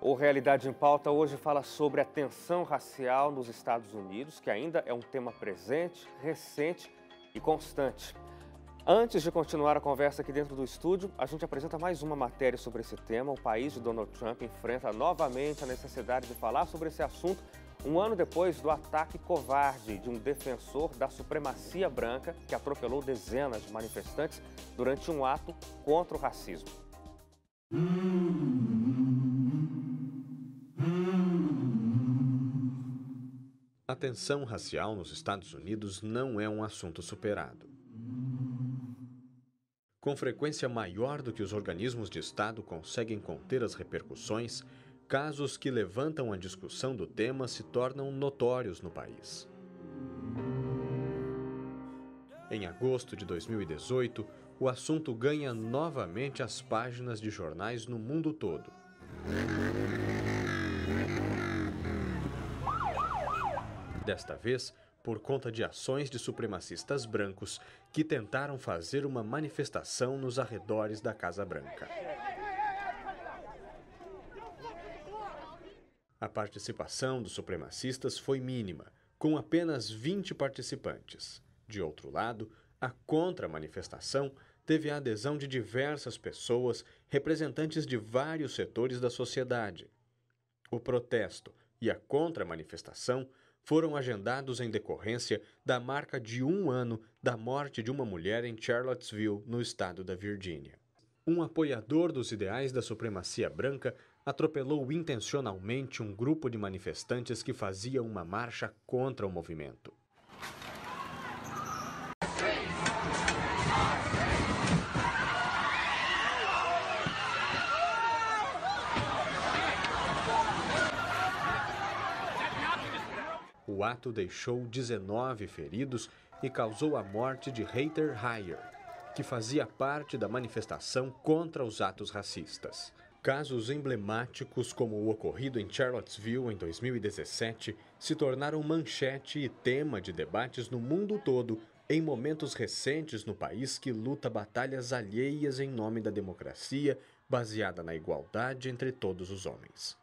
O Realidade em Pauta hoje fala sobre a tensão racial nos Estados Unidos, que ainda é um tema presente, recente e constante. Antes de continuar a conversa aqui dentro do estúdio, a gente apresenta mais uma matéria sobre esse tema. O país de Donald Trump enfrenta novamente a necessidade de falar sobre esse assunto um ano depois do ataque covarde de um defensor da supremacia branca que atropelou dezenas de manifestantes durante um ato contra o racismo. A tensão racial nos Estados Unidos não é um assunto superado. Com frequência maior do que os organismos de Estado conseguem conter as repercussões, casos que levantam a discussão do tema se tornam notórios no país. Em agosto de 2018, o assunto ganha novamente as páginas de jornais no mundo todo. Desta vez, por conta de ações de supremacistas brancos que tentaram fazer uma manifestação nos arredores da Casa Branca. A participação dos supremacistas foi mínima, com apenas 20 participantes. De outro lado, a contra-manifestação teve a adesão de diversas pessoas, representantes de vários setores da sociedade. O protesto e a contra-manifestação foram agendados em decorrência da marca de 1 ano da morte de uma mulher em Charlottesville, no estado da Virgínia. Um apoiador dos ideais da supremacia branca atropelou intencionalmente um grupo de manifestantes que fazia uma marcha contra o movimento. O ato deixou 19 feridos e causou a morte de Heather Heyer, que fazia parte da manifestação contra os atos racistas. Casos emblemáticos como o ocorrido em Charlottesville em 2017 se tornaram manchete e tema de debates no mundo todo em momentos recentes no país que luta batalhas alheias em nome da democracia baseada na igualdade entre todos os homens.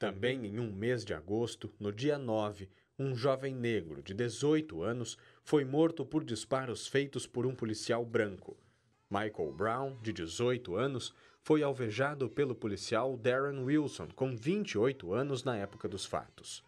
Também em um mês de agosto, no dia 9, um jovem negro de 18 anos foi morto por disparos feitos por um policial branco. Michael Brown, de 18 anos, foi alvejado pelo policial Darren Wilson, com 28 anos na época dos fatos.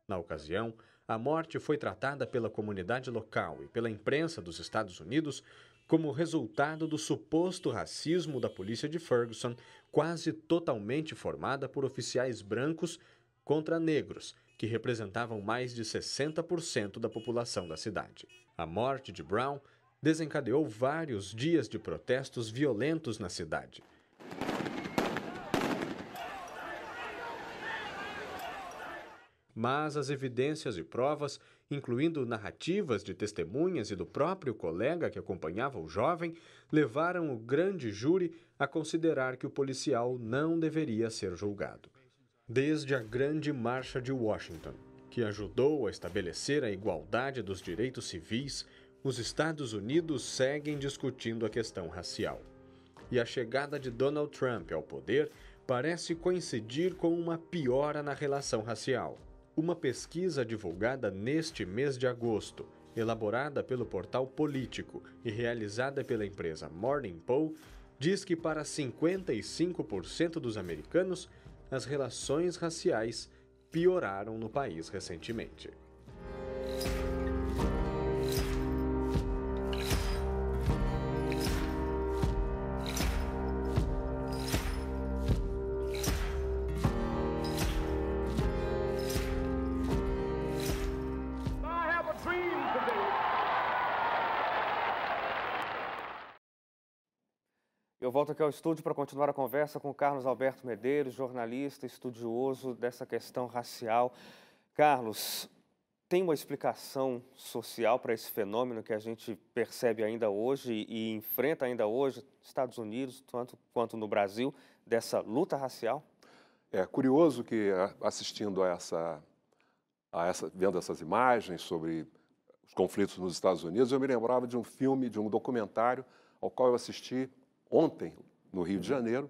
Na ocasião, a morte foi tratada pela comunidade local e pela imprensa dos Estados Unidos como resultado do suposto racismo da polícia de Ferguson, quase totalmente formada por oficiais brancos contra negros, que representavam mais de 60% da população da cidade. A morte de Brown desencadeou vários dias de protestos violentos na cidade. Mas as evidências e provas, incluindo narrativas de testemunhas e do próprio colega que acompanhava o jovem, levaram o grande júri a considerar que o policial não deveria ser julgado. Desde a Grande Marcha de Washington, que ajudou a estabelecer a igualdade dos direitos civis, os Estados Unidos seguem discutindo a questão racial. E a chegada de Donald Trump ao poder parece coincidir com uma piora na relação racial. Uma pesquisa divulgada neste mês de agosto, elaborada pelo portal Político e realizada pela empresa Morning Poll, diz que para 55% dos americanos, as relações raciais pioraram no país recentemente. Eu volto aqui ao estúdio para continuar a conversa com o Carlos Alberto Medeiros, jornalista, estudioso dessa questão racial. Carlos, tem uma explicação social para esse fenômeno que a gente percebe ainda hoje e enfrenta ainda hoje, nos Estados Unidos, tanto quanto no Brasil, dessa luta racial? É curioso que, assistindo vendo essas imagens sobre os conflitos nos Estados Unidos, eu me lembrava de um filme, de um documentário, ao qual eu assisti ontem, no Rio de Janeiro,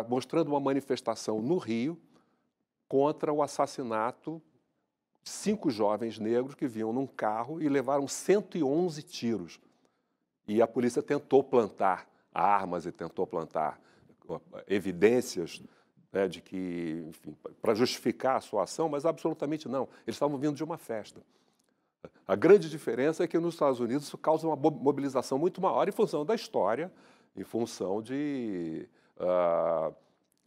mostrando uma manifestação no Rio contra o assassinato de 5 jovens negros que vinham num carro e levaram 111 tiros. E a polícia tentou plantar armas e tentou plantar evidências, né, de que, enfim, para justificar a sua ação, mas absolutamente não. Eles estavam vindo de uma festa. A grande diferença é que nos Estados Unidos isso causa uma mobilização muito maior em função da história, em função de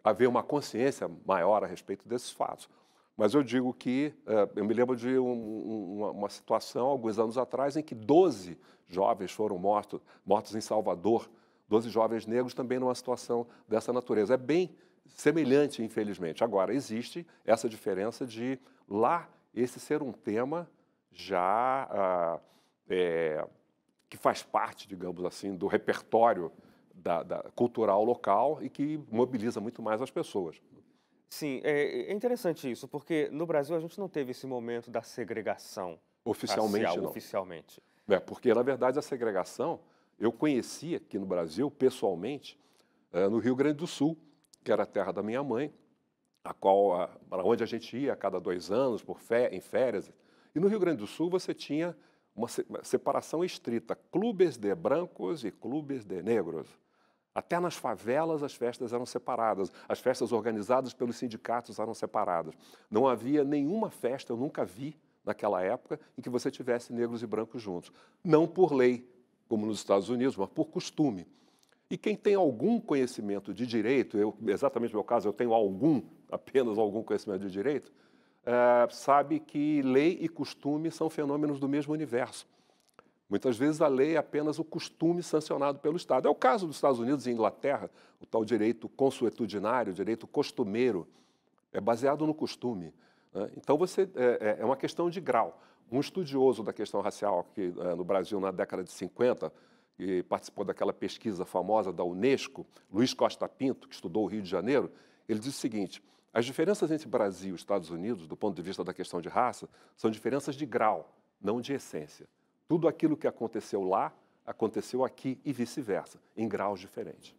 haver uma consciência maior a respeito desses fatos. Mas eu digo que, eu me lembro de uma situação, alguns anos atrás, em que 12 jovens foram mortos em Salvador, 12 jovens negros também numa situação dessa natureza. É bem semelhante, infelizmente. Agora, existe essa diferença de lá esse ser um tema já que faz parte, digamos assim, do repertório cultural local e que mobiliza muito mais as pessoas. Sim, é interessante isso, porque no Brasil a gente não teve esse momento da segregação Oficialmente, racial, não. oficialmente. Porque, na verdade, a segregação eu conheci aqui no Brasil, pessoalmente, no Rio Grande do Sul, que era a terra da minha mãe, para onde a gente ia a cada 2 anos em férias. E no Rio Grande do Sul você tinha uma separação estrita, clubes de brancos e clubes de negros. Até nas favelas as festas eram separadas, as festas organizadas pelos sindicatos eram separadas. Não havia nenhuma festa, eu nunca vi naquela época, em que você tivesse negros e brancos juntos. Não por lei, como nos Estados Unidos, mas por costume. E quem tem algum conhecimento de direito, exatamente no meu caso, eu tenho apenas algum conhecimento de direito, sabe que lei e costume são fenômenos do mesmo universo. Muitas vezes a lei é apenas o costume sancionado pelo Estado. É o caso dos Estados Unidos e Inglaterra, o tal direito consuetudinário, direito costumeiro, é baseado no costume. Né? Então, é uma questão de grau. Um estudioso da questão racial aqui no Brasil, na década de 50, que participou daquela pesquisa famosa da Unesco, Luiz Costa Pinto, que estudou o Rio de Janeiro, ele diz o seguinte: as diferenças entre Brasil e Estados Unidos, do ponto de vista da questão de raça, são diferenças de grau, não de essência. Tudo aquilo que aconteceu lá, aconteceu aqui e vice-versa, em graus diferentes.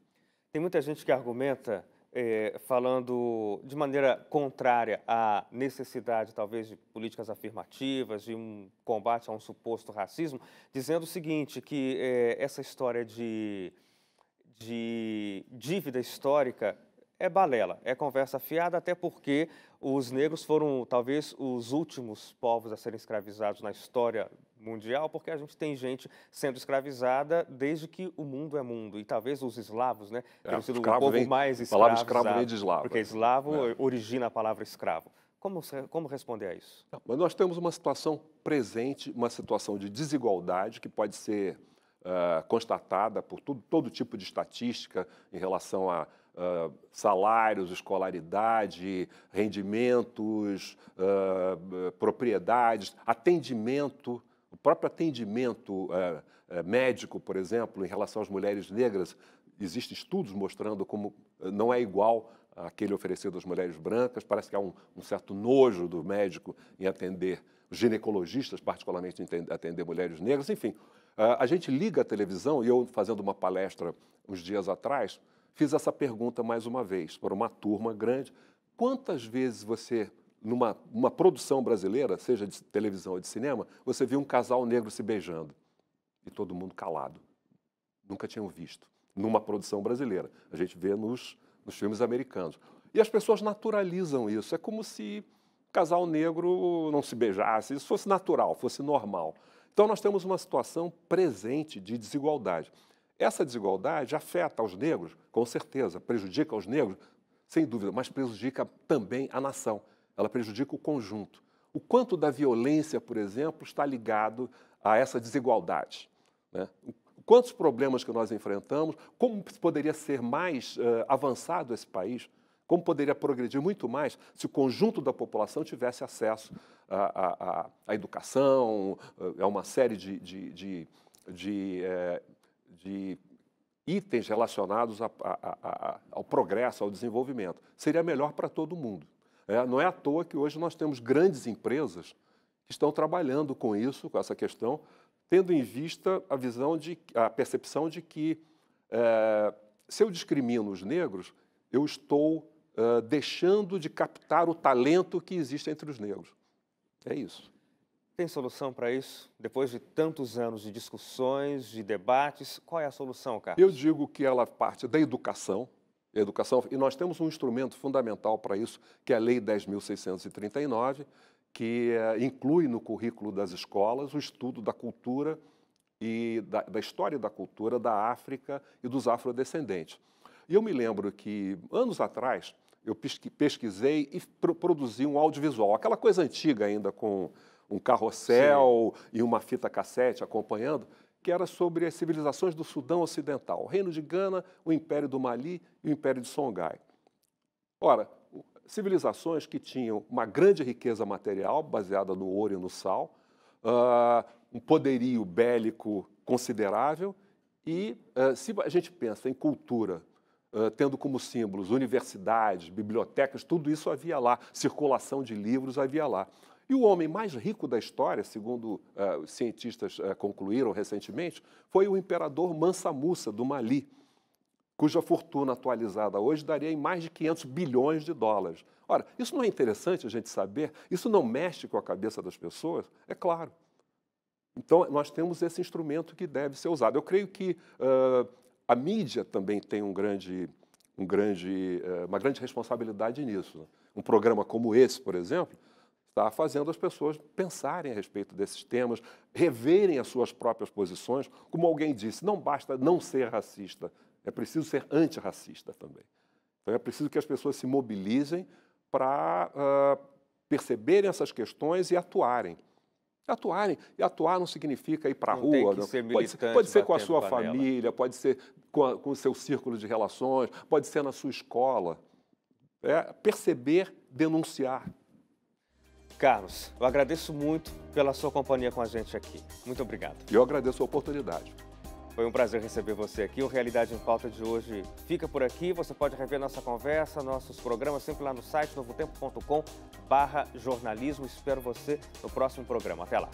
Tem muita gente que argumenta, falando de maneira contrária à necessidade, talvez, de políticas afirmativas, de um combate a um suposto racismo, dizendo o seguinte, que essa história de dívida histórica é balela, é conversa fiada, até porque os negros foram, talvez, os últimos povos a serem escravizados na história mundial, porque a gente tem gente sendo escravizada desde que o mundo é mundo. E talvez os eslavos, né, tenham sido o povo mais escravizado. A palavra escravo vem de eslavo. Porque eslavo origina a palavra escravo. Como responder a isso? Mas nós temos uma situação presente, uma situação de desigualdade que pode ser constatada por todo tipo de estatística em relação a salários, escolaridade, rendimentos, propriedades, atendimento, o próprio atendimento médico, por exemplo, em relação às mulheres negras. Existem estudos mostrando como não é igual àquele oferecido às mulheres brancas. Parece que há um certo nojo do médico em atender, os ginecologistas, particularmente, em atender mulheres negras. Enfim, a gente liga a televisão, e eu, fazendo uma palestra uns dias atrás, fiz essa pergunta mais uma vez, para uma turma grande: quantas vezes você, numa produção brasileira, seja de televisão ou de cinema, você viu um casal negro se beijando? E todo mundo calado. Nunca tinham visto. Numa produção brasileira. A gente vê nos filmes americanos. E as pessoas naturalizam isso. É como se casal negro não se beijasse, isso fosse natural, fosse normal. Então nós temos uma situação presente de desigualdade. Essa desigualdade afeta os negros, com certeza, prejudica os negros, sem dúvida, mas prejudica também a nação. Ela prejudica o conjunto. O quanto da violência, por exemplo, está ligado a essa desigualdade, né? Quantos problemas que nós enfrentamos, como poderia ser mais avançado esse país, como poderia progredir muito mais se o conjunto da população tivesse acesso à educação, a uma série de itens relacionados ao progresso, ao desenvolvimento. Seria melhor para todo mundo. Não é à toa que hoje nós temos grandes empresas que estão trabalhando com isso, com essa questão, tendo em vista a percepção de que se eu discrimino os negros, eu estou deixando de captar o talento que existe entre os negros. É isso. Tem solução para isso? Depois de tantos anos de discussões, de debates, qual é a solução, Carlos? Eu digo que ela parte da educação, e nós temos um instrumento fundamental para isso, que é a Lei 10.639, que inclui no currículo das escolas o estudo da cultura e da história da cultura da África e dos afrodescendentes. E eu me lembro que, anos atrás, eu pesquisei e produzi um audiovisual, aquela coisa antiga ainda com um carrossel e uma fita cassete acompanhando, que era sobre as civilizações do Sudão Ocidental, o Reino de Gana, o Império do Mali e o Império de Songhai. Ora, civilizações que tinham uma grande riqueza material, baseada no ouro e no sal, um poderio bélico considerável e, se a gente pensa em cultura, tendo como símbolos universidades, bibliotecas, tudo isso havia lá, circulação de livros havia lá. E o homem mais rico da história, segundo os cientistas concluíram recentemente, foi o imperador Mansa Musa, do Mali, cuja fortuna atualizada hoje daria em mais de 500 bilhões de dólares. Ora, isso não é interessante a gente saber? Isso não mexe com a cabeça das pessoas? É claro. Então, nós temos esse instrumento que deve ser usado. Eu creio que a mídia também tem uma grande responsabilidade nisso. Um programa como esse, por exemplo, está fazendo as pessoas pensarem a respeito desses temas, reverem as suas próprias posições. Como alguém disse, não basta não ser racista, é preciso ser antirracista também. Então, é preciso que as pessoas se mobilizem para perceberem essas questões e atuarem. E atuar não significa ir para a rua. Pode ser com a sua família, pode ser com o seu círculo de relações, pode ser na sua escola. Perceber, denunciar. Carlos, eu agradeço muito pela sua companhia com a gente aqui. Muito obrigado. Eu agradeço a oportunidade. Foi um prazer receber você aqui. O Realidade em Pauta de hoje fica por aqui. Você pode rever nossa conversa, nossos programas sempre lá no site novotempo.com/jornalismo. Espero você no próximo programa. Até lá.